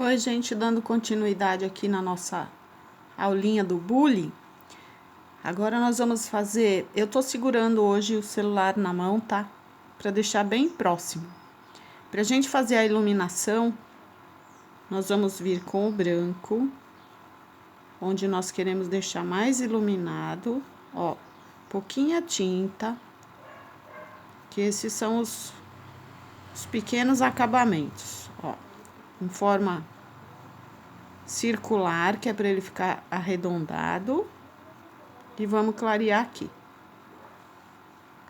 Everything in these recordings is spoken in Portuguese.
Oi, gente, dando continuidade aqui na nossa aulinha do bullying. Agora nós vamos fazer... Eu tô segurando hoje o celular na mão, tá? Pra deixar bem próximo. Pra gente fazer a iluminação, nós vamos vir com o branco, onde nós queremos deixar mais iluminado. Ó, pouquinha tinta, que esses são os pequenos acabamentos, ó. Em forma circular, que é para ele ficar arredondado. E vamos clarear aqui.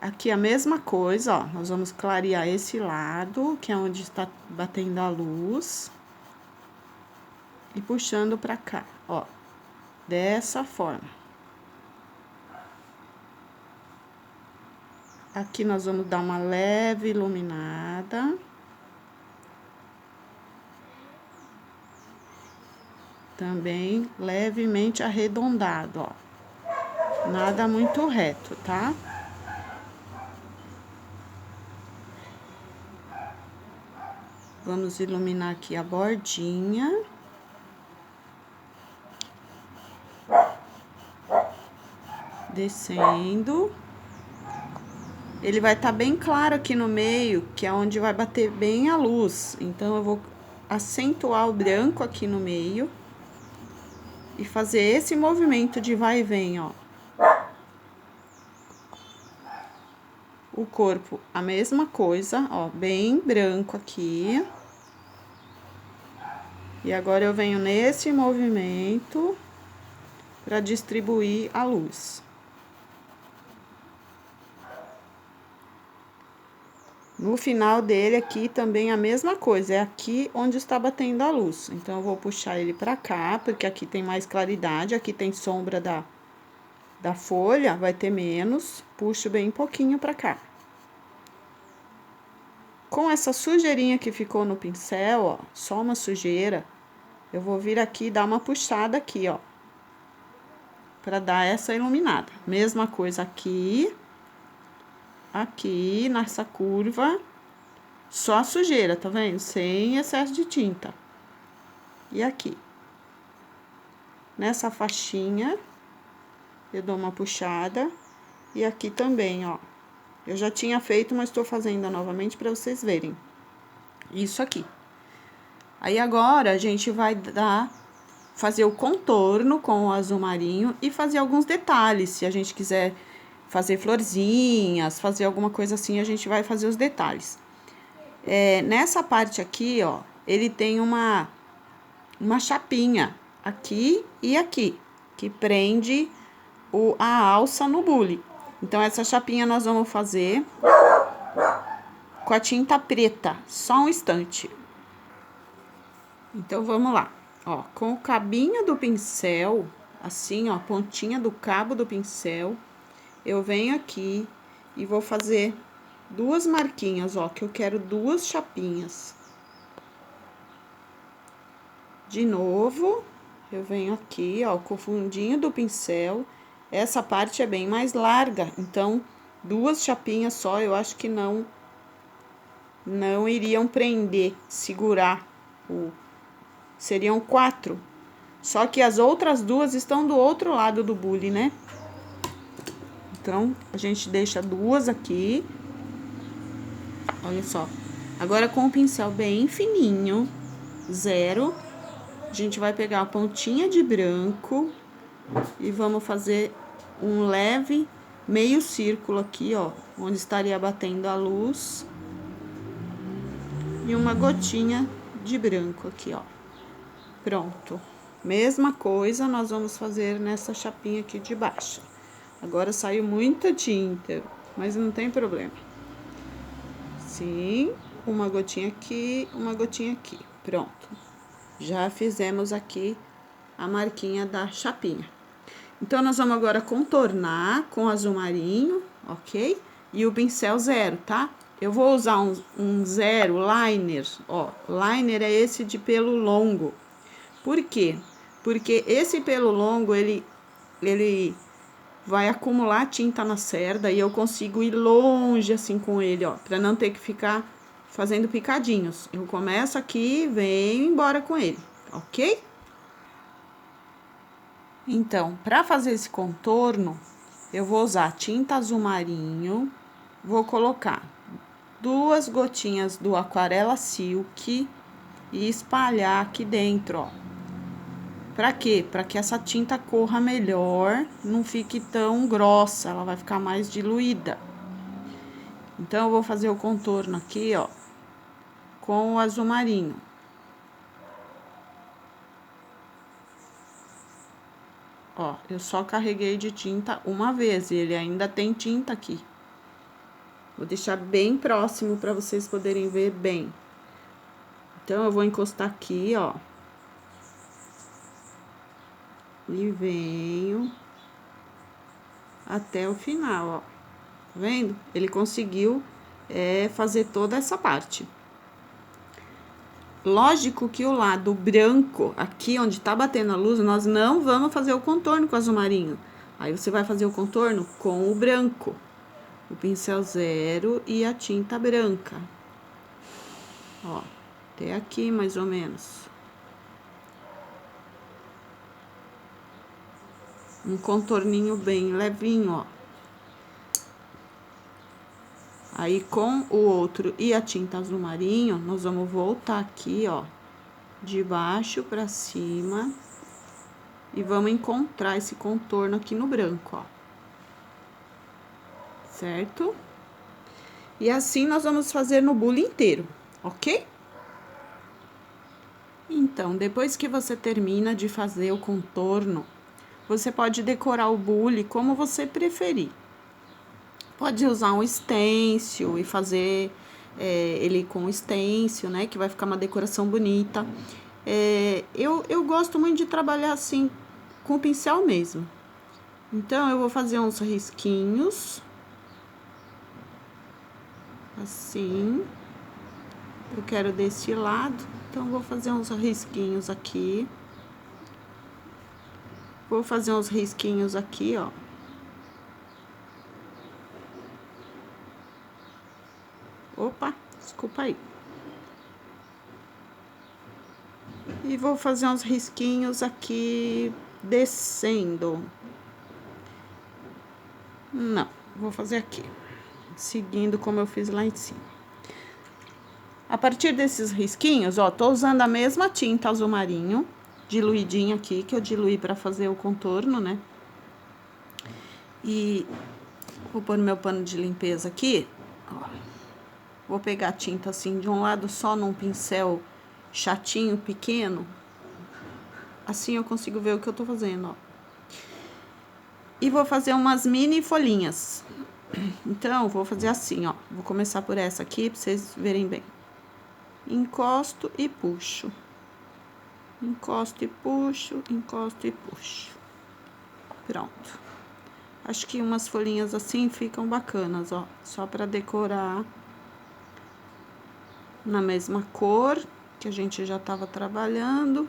Aqui a mesma coisa, ó. Nós vamos clarear esse lado, que é onde está batendo a luz. E puxando pra cá, ó. Dessa forma. Aqui nós vamos dar uma leve iluminada. Também levemente arredondado, ó. Nada muito reto, tá? Vamos iluminar aqui a bordinha. Descendo. Ele vai estar bem claro aqui no meio, que é onde vai bater bem a luz. Então, eu vou acentuar o branco aqui no meio. E fazer esse movimento de vai e vem, ó. O corpo, a mesma coisa, ó, bem branco aqui. E agora eu venho nesse movimento para distribuir a luz. No final dele aqui também a mesma coisa, é aqui onde está batendo a luz. Então, eu vou puxar ele pra cá, porque aqui tem mais claridade, aqui tem sombra da folha, vai ter menos. Puxo bem pouquinho pra cá. Com essa sujeirinha que ficou no pincel, ó, só uma sujeira, eu vou vir aqui e dar uma puxada aqui, ó. Pra dar essa iluminada. Mesma coisa aqui. Aqui, nessa curva, só a sujeira, tá vendo? Sem excesso de tinta. E aqui. Nessa faixinha, eu dou uma puxada. E aqui também, ó. Eu já tinha feito, mas tô fazendo novamente pra vocês verem. Isso aqui. Aí, agora, a gente vai fazer o contorno com o azul marinho e fazer alguns detalhes, se a gente quiser fazer florzinhas, fazer alguma coisa assim, a gente vai fazer os detalhes. Nessa parte aqui, ó, ele tem uma chapinha aqui e aqui, que prende a alça no bule. Então, essa chapinha nós vamos fazer com a tinta preta, só um instante. Então, vamos lá. Ó, com o cabinho do pincel, assim, ó, a pontinha do cabo do pincel, eu venho aqui e vou fazer duas marquinhas, ó, que eu quero duas chapinhas. De novo, eu venho aqui, ó, com o fundinho do pincel. Essa parte é bem mais larga, então, duas chapinhas só, eu acho que não iriam prender, segurar. Seriam 4. Só que as outras duas estão do outro lado do bule, né? Então, a gente deixa duas aqui. Olha só. Agora, com o pincel bem fininho, 0, a gente vai pegar a pontinha de branco e vamos fazer um leve meio círculo aqui, ó, onde estaria batendo a luz. E uma gotinha de branco aqui, ó. Pronto. Mesma coisa nós vamos fazer nessa chapinha aqui de baixo. Agora saiu muita tinta, mas não tem problema. Sim, uma gotinha aqui, uma gotinha aqui. Pronto. Já fizemos aqui a marquinha da chapinha. Então, nós vamos agora contornar com azul marinho, ok? E o pincel 0, tá? Eu vou usar um 0 liner, ó. Liner é esse de pelo longo. Por quê? Porque esse pelo longo, ele vai acumular tinta na cerda e eu consigo ir longe assim com ele, ó, pra não ter que ficar fazendo picadinhos. Eu começo aqui e venho embora com ele, ok? Então, para fazer esse contorno, eu vou usar tinta azul marinho, vou colocar 2 gotinhas do Aquarela Silk e espalhar aqui dentro, ó. Pra quê? Pra que essa tinta corra melhor, não fique tão grossa, ela vai ficar mais diluída. Então, eu vou fazer o contorno aqui, ó, com o azul marinho. Ó, eu só carreguei de tinta uma vez e ele ainda tem tinta aqui. Vou deixar bem próximo para vocês poderem ver bem. Então, eu vou encostar aqui, ó. E venho até o final, ó. Tá vendo? Ele conseguiu fazer toda essa parte. Lógico que o lado branco, aqui onde tá batendo a luz, nós não vamos fazer o contorno com azul marinho. Aí, você vai fazer o contorno com o branco. O pincel zero e a tinta branca. Ó, até aqui mais ou menos. Um contorninho bem levinho, ó. Aí, com o outro e a tinta azul marinho, nós vamos voltar aqui, ó, de baixo pra cima. E vamos encontrar esse contorno aqui no branco, ó. Certo? E assim, nós vamos fazer no bule inteiro, ok? Então, depois que você termina de fazer o contorno, você pode decorar o bule como você preferir. Pode usar um stencil e fazer ele com stencil, né? Que vai ficar uma decoração bonita. Eu gosto muito de trabalhar assim, com o pincel mesmo. Então, eu vou fazer uns risquinhos. Assim. Eu quero desse lado, então, vou fazer uns risquinhos aqui. Vou fazer uns risquinhos aqui, ó. Opa, desculpa aí. E vou fazer uns risquinhos aqui, descendo. Não, vou fazer aqui, seguindo como eu fiz lá em cima. A partir desses risquinhos, ó, tô usando a mesma tinta azul marinho, diluidinha aqui, que eu diluí pra fazer o contorno, né? E vou pôr meu pano de limpeza aqui, ó. Vou pegar a tinta assim de um lado só num pincel chatinho, pequeno. Assim eu consigo ver o que eu tô fazendo, ó. E vou fazer umas mini folhinhas. Então, vou fazer assim, ó. Vou começar por essa aqui, pra vocês verem bem. Encosto e puxo. Encosto e puxo, encosto e puxo. Pronto. Acho que umas folhinhas assim ficam bacanas, ó. Só pra decorar na mesma cor que a gente já tava trabalhando.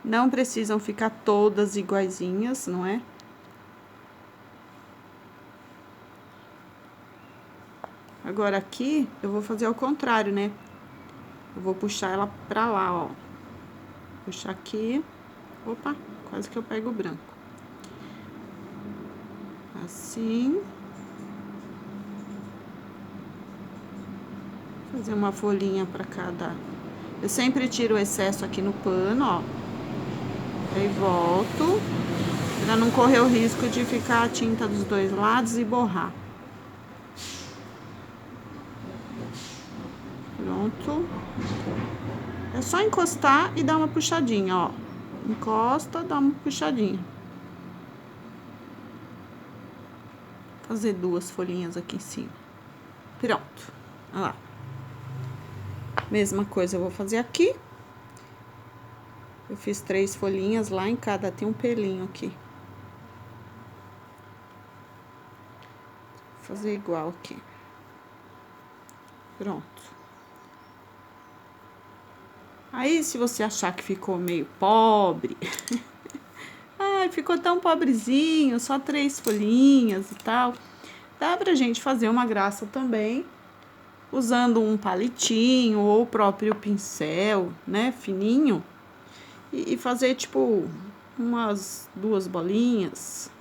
Não precisam ficar todas iguaizinhas, não é? Agora, aqui, eu vou fazer ao contrário, né? Eu vou puxar ela pra lá, ó. Puxar aqui. Opa, quase que eu pego o branco. Assim. Fazer uma folhinha pra cada... Eu sempre tiro o excesso aqui no pano, ó. Aí volto, pra não correr o risco de ficar a tinta dos dois lados e borrar. Pronto. É só encostar e dar uma puxadinha, ó. Encosta, dá uma puxadinha. Fazer 2 folhinhas aqui em cima. Pronto. Olha lá. Mesma coisa eu vou fazer aqui. Eu fiz 3 folhinhas lá, em cada tem um pelinho aqui. Vou fazer igual aqui. Pronto. Aí, se você achar que ficou meio pobre, ai, ficou tão pobrezinho, só 3 folhinhas e tal. Dá pra gente fazer uma graça também, usando um palitinho ou o próprio pincel, né, fininho. E fazer, tipo, umas 2 bolinhas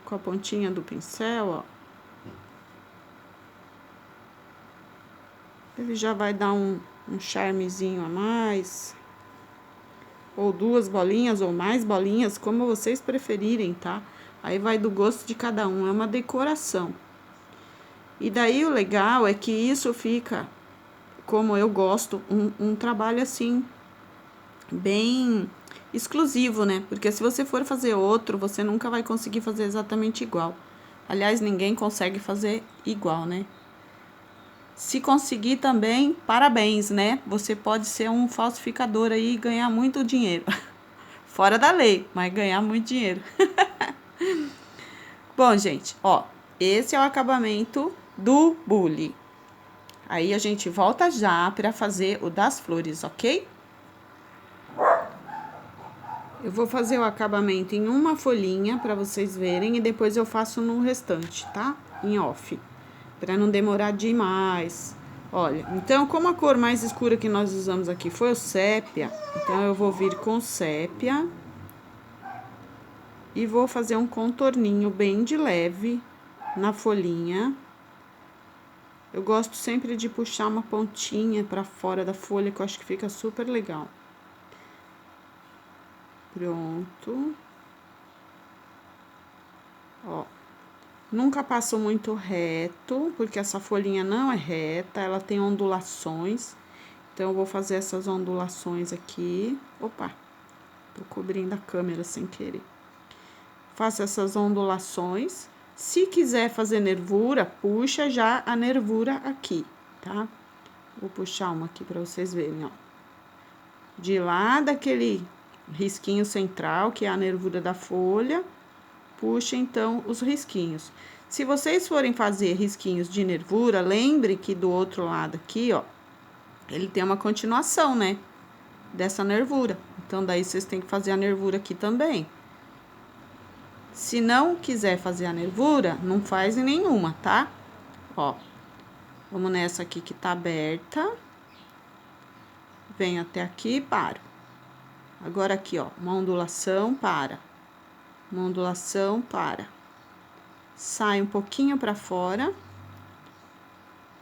com a pontinha do pincel, ó. Ele já vai dar um charmezinho a mais. Ou 2 bolinhas ou mais bolinhas, como vocês preferirem, tá? Aí vai do gosto de cada um, é uma decoração. E daí o legal é que isso fica, como eu gosto, um trabalho assim, bem exclusivo, né? Porque se você for fazer outro, você nunca vai conseguir fazer exatamente igual. Aliás, ninguém consegue fazer igual, né? Se conseguir também, parabéns, né? Você pode ser um falsificador aí e ganhar muito dinheiro. Fora da lei, mas ganhar muito dinheiro. Bom, gente, ó, esse é o acabamento do bule. Aí a gente volta já para fazer o das flores, ok? Eu vou fazer o acabamento em uma folhinha para vocês verem e depois eu faço no restante, tá? Em off, para não demorar demais. Olha, então como a cor mais escura que nós usamos aqui foi o sépia, então eu vou vir com sépia e vou fazer um contorninho bem de leve na folhinha. Eu gosto sempre de puxar uma pontinha para fora da folha, que eu acho que fica super legal. Pronto. Ó. Nunca passo muito reto, porque essa folhinha não é reta, ela tem ondulações. Então, eu vou fazer essas ondulações aqui. Opa, tô cobrindo a câmera sem querer. Faço essas ondulações. Se quiser fazer nervura, puxa já a nervura aqui, tá? Vou puxar uma aqui pra vocês verem, ó. De lá daquele risquinho central, que é a nervura da folha, puxa então os risquinhos. Se vocês forem fazer risquinhos de nervura, lembre que do outro lado aqui, ó, ele tem uma continuação, né? Dessa nervura. Então, daí vocês têm que fazer a nervura aqui também. Se não quiser fazer a nervura, não faz em nenhuma, tá? Ó, vamos nessa aqui que tá aberta. Venho até aqui e paro. Agora aqui, ó, uma ondulação, para. Uma ondulação, para. Sai um pouquinho pra fora.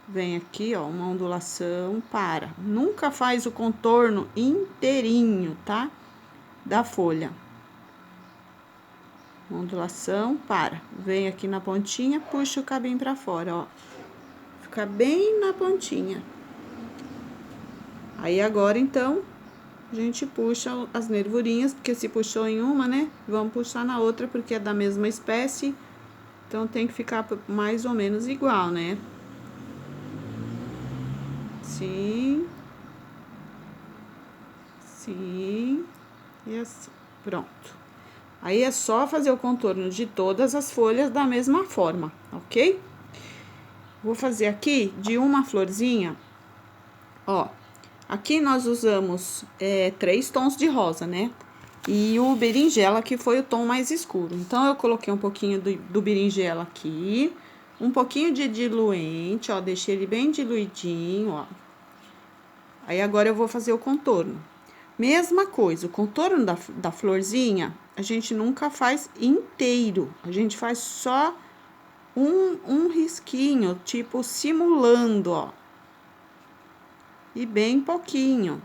Vem aqui, ó, uma ondulação, para. Nunca faz o contorno inteirinho, tá? Da folha. Ondulação, para. Vem aqui na pontinha, puxa o cabinho pra fora, ó. Fica bem na pontinha. Aí, agora, então, a gente puxa as nervurinhas, porque se puxou em uma, né? Vamos puxar na outra, porque é da mesma espécie. Então, tem que ficar mais ou menos igual, né? Sim. Sim. E assim. Pronto. Aí, é só fazer o contorno de todas as folhas da mesma forma, ok? Vou fazer aqui de uma florzinha, ó. Aqui nós usamos 3 tons de rosa, né? E o berinjela, que foi o tom mais escuro. Então, eu coloquei um pouquinho do berinjela aqui, um pouquinho de diluente, ó. Deixei ele bem diluidinho, ó. Aí, agora eu vou fazer o contorno. Mesma coisa, o contorno da florzinha, a gente nunca faz inteiro. A gente faz só um risquinho, tipo simulando, ó. E bem pouquinho.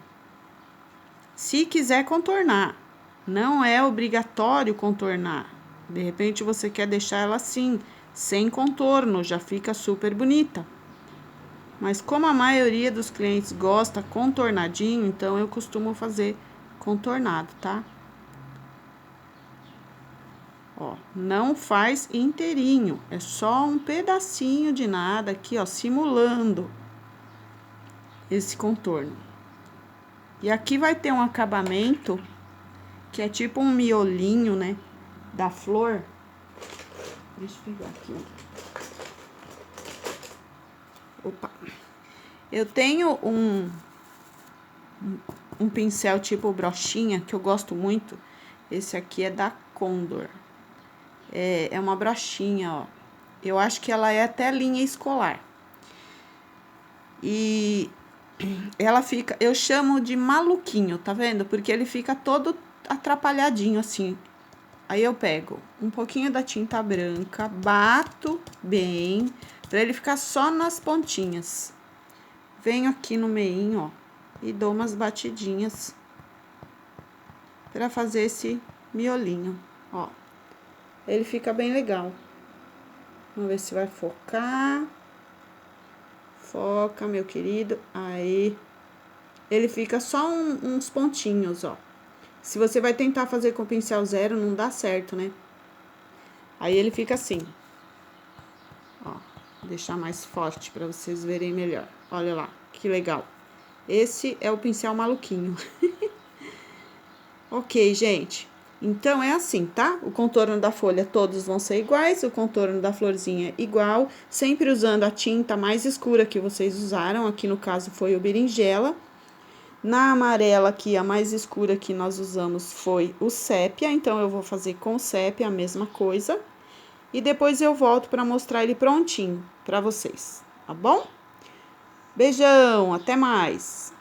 Se quiser contornar, não é obrigatório contornar. De repente, você quer deixar ela assim, sem contorno, já fica super bonita. Mas como a maioria dos clientes gosta contornadinho, então eu costumo fazer contornado, tá? Ó, não faz inteirinho, é só um pedacinho de nada aqui, ó, simulando esse contorno. E aqui vai ter um acabamento que é tipo um miolinho, né, da flor. Deixa eu pegar aqui. Opa. Eu tenho um pincel tipo brochinha, que eu gosto muito, Esse aqui é da Condor. É uma brochinha, ó. Eu acho que ela é até linha escolar. E ela fica, eu chamo de maluquinho, tá vendo? Porque ele fica todo atrapalhadinho assim. Aí eu pego um pouquinho da tinta branca, bato bem, pra ele ficar só nas pontinhas. Venho aqui no meinho, ó, e dou umas batidinhas pra fazer esse miolinho, ó. Ele fica bem legal. Vamos ver se vai focar. Foca, meu querido. Aí. Ele fica só uns pontinhos, ó. Se você vai tentar fazer com pincel zero, não dá certo, né? Aí ele fica assim. Ó, vou deixar mais forte pra vocês verem melhor. Olha lá, que legal. Esse é o pincel maluquinho. Ok, gente. Então, é assim, tá? O contorno da folha todos vão ser iguais, o contorno da florzinha igual, sempre usando a tinta mais escura que vocês usaram, aqui no caso foi o berinjela. Na amarela aqui, a mais escura que nós usamos foi o sépia, então eu vou fazer com sépia a mesma coisa. E depois eu volto para mostrar ele prontinho para vocês, tá bom? Beijão, até mais!